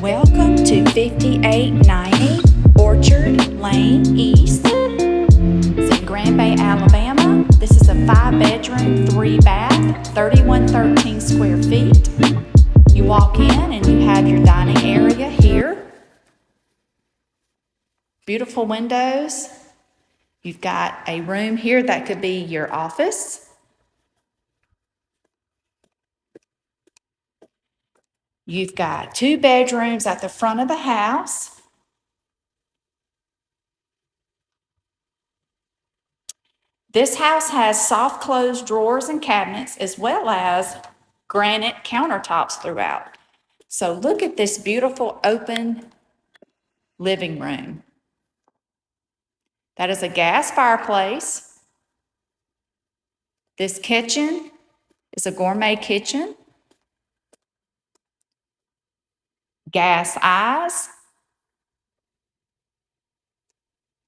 Welcome to 5890 Orchard Lane East. It's in Grand Bay, Alabama. This is a 5-bedroom, 3-bath, 3113 square feet. You walk in and you have your dining area here. Beautiful windows. You've got a room here that could be your office. You've got 2 bedrooms at the front of the house. This house has soft close drawers and cabinets as well as granite countertops throughout. So look at this beautiful open living room. That is a gas fireplace. This kitchen is a gourmet kitchen. Gas eyes.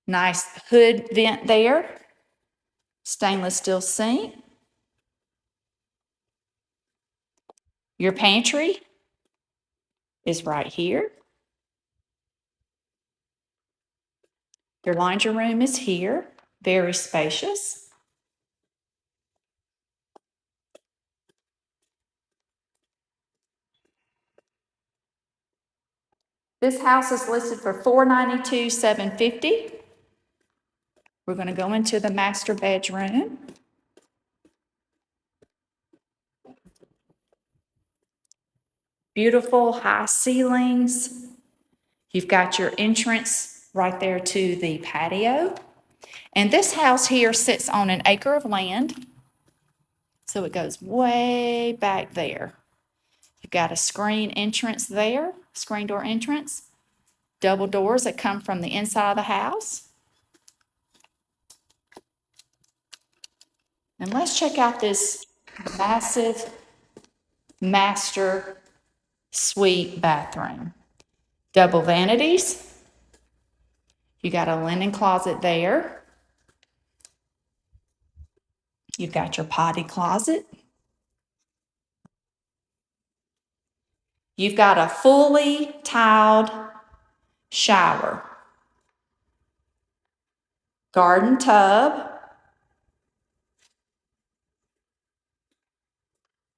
Nice hood vent there. Stainless steel sink. Your pantry is right here. Your laundry room is here, very spacious. This house is listed for $492,750. We're going to go into the master bedroom. Beautiful high ceilings. You've got your entrance right there to the patio. And this house here sits on an acre of land. So it goes way back there. You've got a screen entrance there, screen door entrance. Double doors that come from the inside of the house. And let's check out this massive master suite bathroom. Double vanities. You got a linen closet there. You've got your potty closet. You've got a fully tiled shower. Garden tub.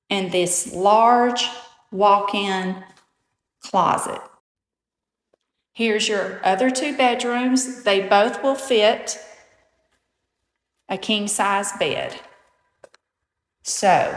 And this large walk-in closet. Here's your other 2 bedrooms. They both will fit a king-size bed. So